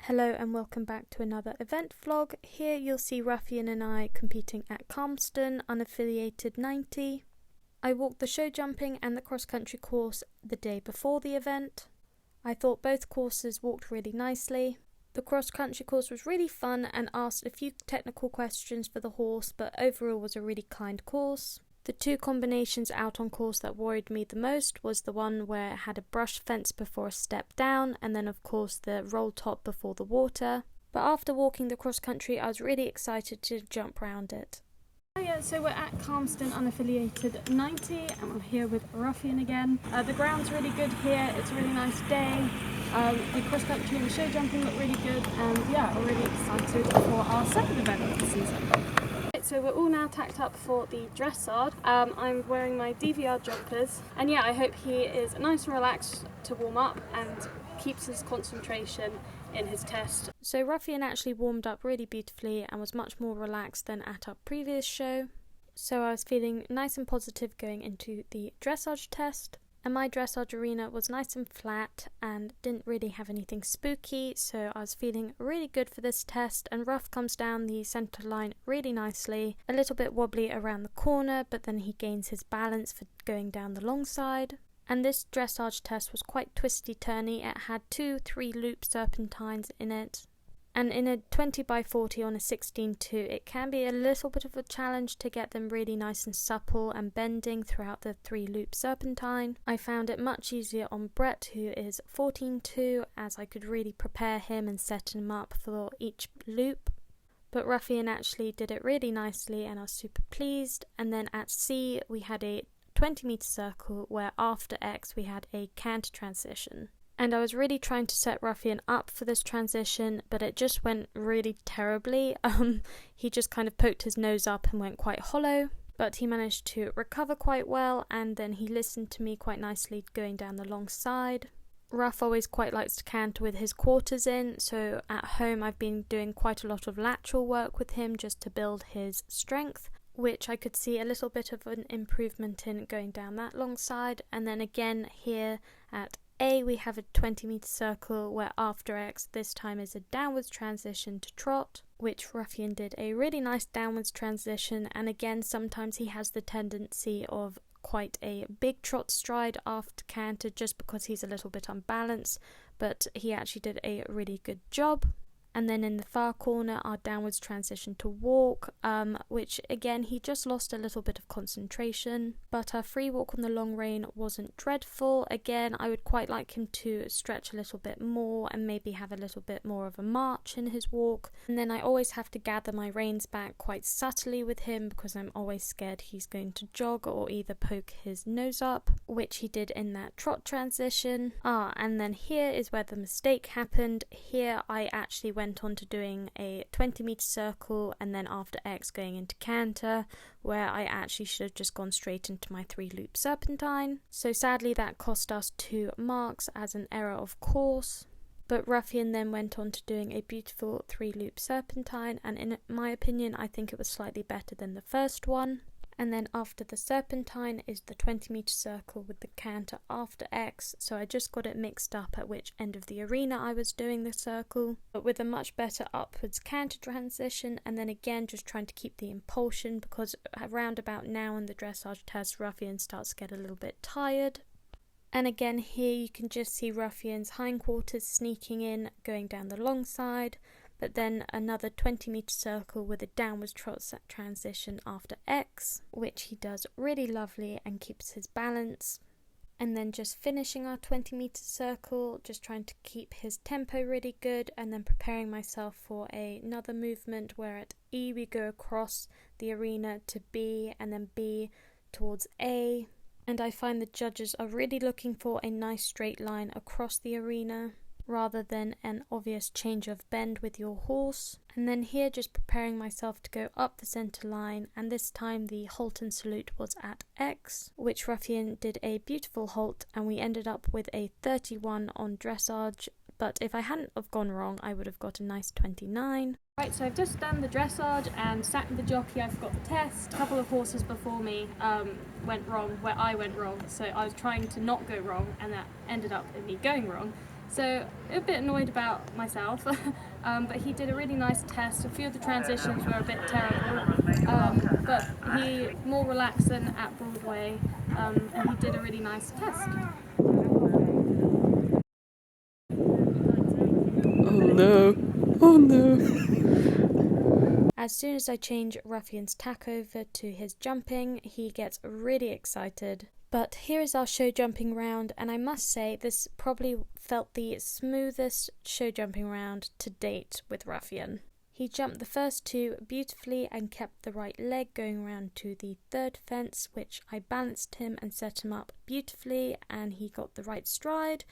Hello and welcome back to another event vlog. Here you'll see Ruffian and I competing at Calmsden Unaffiliated 90. I walked the show jumping and the cross country course the day before the event. I thought both courses walked really nicely. The cross country course was really fun and asked a few technical questions for the horse, but overall was a really kind course. The two combinations out on course that worried me the most was the one where it had a brush fence before a step down, and then of course the roll top before the water. But after walking the cross country I was really excited to jump round it. So we're at Calmsden Unaffiliated 90 and I'm here with Ruffian again. The ground's really good here, it's a really nice day. The cross country and the show jumping look really good, and yeah, I'm really excited for our second event of the season. So we're all now tacked up for the dressage. I'm wearing my DVR jumpers, and yeah, I hope he is nice and relaxed to warm up and keeps his concentration in his test. So Ruffian actually warmed up really beautifully and was much more relaxed than at our previous show. So I was feeling nice and positive going into the dressage test. And my dressage arena was nice and flat and didn't really have anything spooky, so I was feeling really good for this test. And Ruff comes down the centre line really nicely, a little bit wobbly around the corner, but then he gains his balance for going down the long side. And this dressage test was quite twisty-turny. It had 2-3 loop serpentines in it. And in a 20x40 on a 16-2, it can be a little bit of a challenge to get them really nice and supple and bending throughout the 3-loop serpentine. I found it much easier on Brett, who is 14-2, as I could really prepare him and set him up for each loop. But Ruffian actually did it really nicely and I was super pleased. And then at C we had a 20-metre circle where after X we had a canter transition. And I was really trying to set Ruffian up for this transition, but it just went really terribly. He just kind of poked his nose up and went quite hollow, but he managed to recover quite well, and then he listened to me quite nicely going down the long side. Ruff always quite likes to canter with his quarters in, so at home I've been doing quite a lot of lateral work with him just to build his strength, which I could see a little bit of an improvement in going down that long side. And then again here at A we have a 20-metre circle where after X this time is a downwards transition to trot, which Ruffian did a really nice downwards transition, and again sometimes he has the tendency of quite a big trot stride after canter just because he's a little bit unbalanced, but he actually did a really good job. And then in the far corner, our downwards transition to walk, which again, he just lost a little bit of concentration. But our free walk on the long rein wasn't dreadful. Again, I would quite like him to stretch a little bit more and maybe have a little bit more of a march in his walk. And then I always have to gather my reins back quite subtly with him because I'm always scared he's going to jog or either poke his nose up, which he did in that trot transition. And then here is where the mistake happened. Here I actually went on to doing a 20-metre circle and then after X going into canter, where I actually should have just gone straight into my 3-loop serpentine. So sadly that cost us 2 marks as an error of course. But Ruffian then went on to doing a beautiful 3-loop serpentine, and in my opinion I think it was slightly better than the first one. And then after the serpentine is the 20-metre circle with the canter after X, so I just got it mixed up at which end of the arena I was doing the circle, but with a much better upwards canter transition, and then again just trying to keep the impulsion because around about now in the dressage test Ruffian starts to get a little bit tired. And again here you can just see Ruffian's hindquarters sneaking in, going down the long side, but then another 20-metre circle with a downwards trot transition after X, which he does really lovely and keeps his balance. And then just finishing our 20-metre circle, just trying to keep his tempo really good, and then preparing myself for another movement where at E we go across the arena to B and then B towards A. And I find the judges are really looking for a nice straight line across the arena, rather than an obvious change of bend with your horse. And then here just preparing myself to go up the centre line, and this time the halt and salute was at X, which Ruffian did a beautiful halt, and we ended up with a 31 on dressage, but if I hadn't have gone wrong I would have got a nice 29. Right, so I've just done the dressage and sat with the jockey. I forgot the test. A couple of horses before me went wrong where I went wrong, so I was trying to not go wrong and that ended up in me going wrong. So a bit annoyed about myself, but he did a really nice test. A few of the transitions were a bit terrible, but he more relaxed than at Broadway, and he did a really nice test. Oh no, oh no. As soon as I change Ruffian's tack over to his jumping, he gets really excited. But here is our show jumping round, and I must say this probably felt the smoothest show jumping round to date with Ruffian. He jumped the first two beautifully and kept the right leg going round to the third fence, which I balanced him and set him up beautifully, and he got the right stride.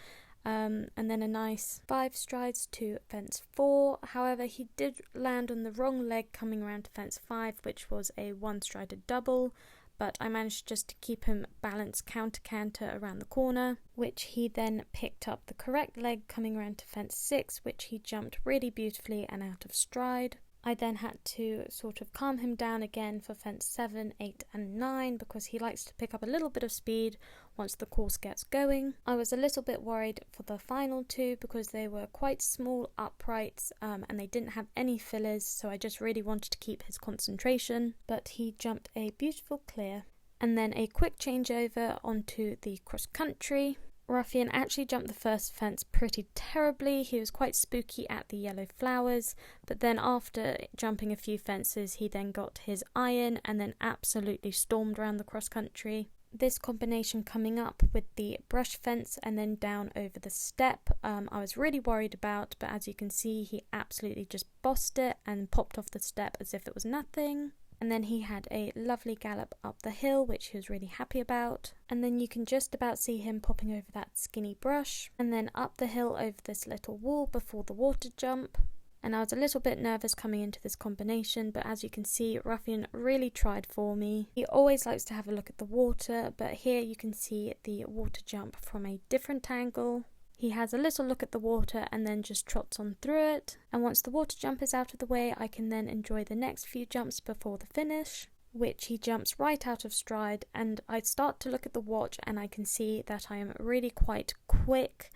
And then a nice 5 strides to fence 4. However, he did land on the wrong leg coming around to fence 5, which was a 1-strided double, but I managed just to keep him balanced counter-canter around the corner, which he then picked up the correct leg coming around to fence 6, which he jumped really beautifully and out of stride. I then had to sort of calm him down again for fence 7, 8 and 9 because he likes to pick up a little bit of speed once the course gets going. I was a little bit worried for the final 2 because they were quite small uprights and they didn't have any fillers, so I just really wanted to keep his concentration, but he jumped a beautiful clear. And then a quick changeover onto the cross country. Ruffian actually jumped the first fence pretty terribly. He was quite spooky at the yellow flowers, but then after jumping a few fences he then got his iron and then absolutely stormed around the cross country. This combination coming up with the brush fence and then down over the step I was really worried about, but as you can see he absolutely just bossed it and popped off the step as if it was nothing. And then he had a lovely gallop up the hill, which he was really happy about. And then you can just about see him popping over that skinny brush. And then up the hill over this little wall before the water jump. And I was a little bit nervous coming into this combination, but as you can see, Ruffian really tried for me. He always likes to have a look at the water, but here you can see the water jump from a different angle. He has a little look at the water and then just trots on through it. And once the water jump is out of the way, I can then enjoy the next few jumps before the finish, which he jumps right out of stride. And I start to look at the watch and I can see that I am really quite quick.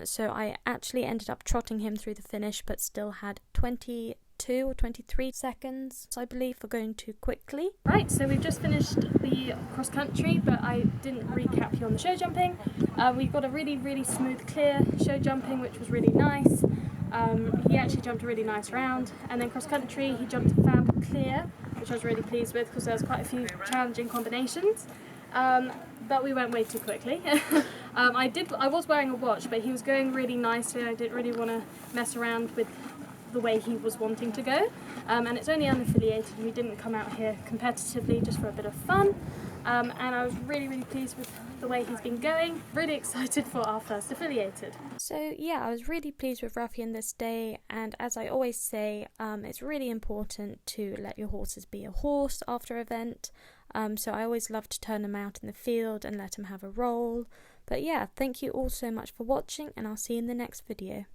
So I actually ended up trotting him through the finish, but still had 22 or 23 seconds, I believe, for going too quickly. Right, so we've just finished the cross country, but I didn't recap you on the show jumping. We got a really smooth clear show jumping, which was really nice. He actually jumped a really nice round, and then cross country he jumped a fab clear, which I was really pleased with because there was quite a few challenging combinations. But we went way too quickly. I was wearing a watch, but he was going really nicely. I didn't really want to mess around with the way he was wanting to go, and it's only unaffiliated. We didn't come out here competitively, just for a bit of fun, and I was really pleased with the way he's been going. Really excited for our first affiliated. So yeah, I was really pleased with Ruffian this day, and as I always say, it's really important to let your horses be a horse after event. So I always love to turn them out in the field and let them have a roll. But yeah, thank you all so much for watching, and I'll see you in the next video.